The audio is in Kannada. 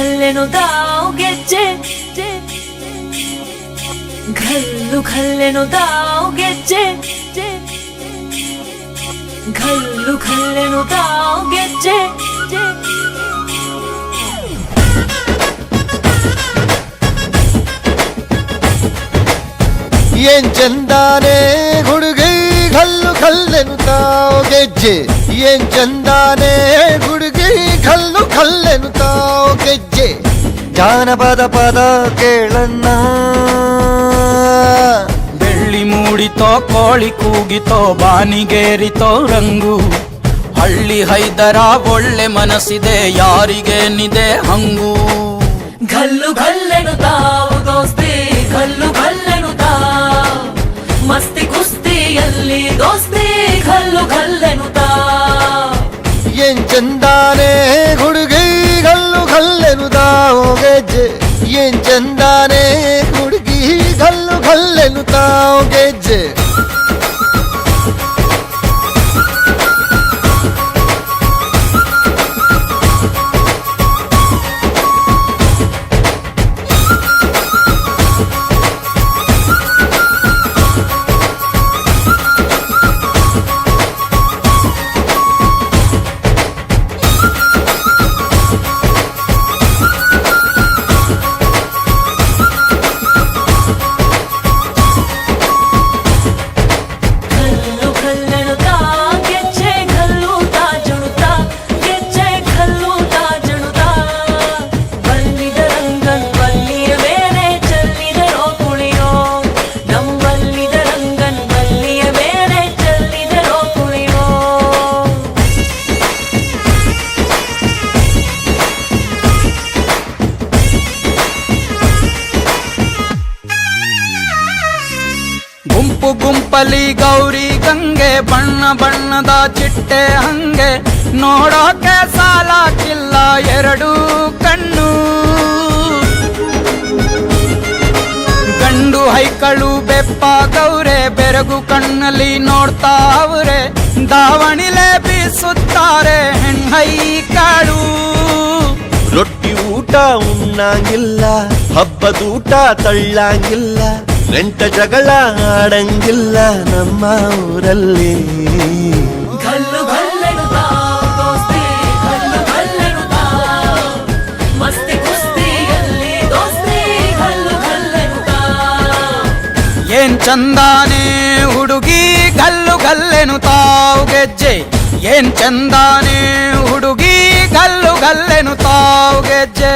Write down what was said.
ಘಲ್ಲೆನು ತಾವು ಗೆಜ್ಜೆ ಘಲ್ಲೆನು ತಾವು ಗೆಜ್ಜೆ ಘಲ್ಲೆನು ತಾವು ಗೆಜ್ಜೆ ಏನ್ ಚಂದಾನೆ ಹುಡುಗಿ ಘಲ್ಲೆನು ತಾವು ಗೆಜ್ಜೆ ಏನ್ ಚಂದಾನೆ ಹುಡುಗಿ ಘಲ್ಲೆನು ತಾವು ಗೆಜ್ಜೆ ಜಾನಪದ ಪದ ಕೇಳಣ್ಣ ಬೆಳ್ಳಿ ಮೂಡಿತೋ ಕೋಳಿ ಕೂಗಿತೋ ಬಾನಿಗೇರಿತೋ ರಂಗು ಹಳ್ಳಿ ಹೈದರ ಒಳ್ಳೆ ಮನಸ್ಸಿದೆ ಯಾರಿಗೇನಿದೆ ಹಂಗು ಘಲ್ಲೆನು ತಾವು ದೋಸ್ತಿ ಘಲ್ಲೆನು ತಾವು ಮಸ್ತಿ ಕುಸ್ತಿಯಲ್ಲಿ ದೋಸ್ತಿ ಘಲ್ಲೆನು ತಾವು ಏನ್ ಚಂದಾನೆ ಹುಡುಗಿ ಘಲ್ಲೆನು ತಾವು ಗೆಜ್ಜೆ ಏನ್ ಚಂದಾನೆ ಹುಡುಗಿ ಘಲ್ಲೆನು ತಾವು ಗೆಜ್ಜೆ ಗುಂಪು ಗುಂಪಲಿ ಗೌರಿ ಗಂಗೆ ಬಣ್ಣ ಬಣ್ಣದ ಚಿಟ್ಟೆ ಹಂಗೆ ನೋಡೋಕೆ ಸಾಲಾಕಿಲ್ಲ ಎರಡು ಕಣ್ಣು ಗಂಡು ಹೈಕಳು ಬೆಪ್ಪಾಗವ್ರೆ ಬೆರಗು ಕಣ್ಣಲ್ಲಿ ನೋಡ್ತಾವ್ರೆ ದಾವಣಿಲೆ ಬೀಸುತ್ತಾರೆ ಹೆಣ್ಣೈಕಳು ರೊಟ್ಟಿ ಊಟ ಉಣ್ಣಂಗಿಲ್ಲ ಹಬ್ಬದೂಟ ತಳ್ಳಂಗಿಲ್ಲ ನೆಂಟ ಜಗಳ ಆಡಂಗಿಲ್ಲ ನಮ್ಮ ಊರಲ್ಲಿ ಘಲ್ಲೆನು ತಾವು ದೋಸ್ತಿ ಘಲ್ಲೆನು ತಾವು ಮಸ್ತಿ ಕುಸ್ತಿಯಲ್ಲಿ ದೋಸ್ತಿ ಘಲ್ಲೆನು ತಾವು ಏನ್ ಚಂದಾನೆ ಹುಡುಗಿ ಘಲ್ಲೆನು ತಾವು ಗೆಜ್ಜೆ ಏನ್ ಚಂದಾನೆ ಹುಡುಗಿ ಘಲ್ಲೆನು ತಾವು ಗೆಜ್ಜೆ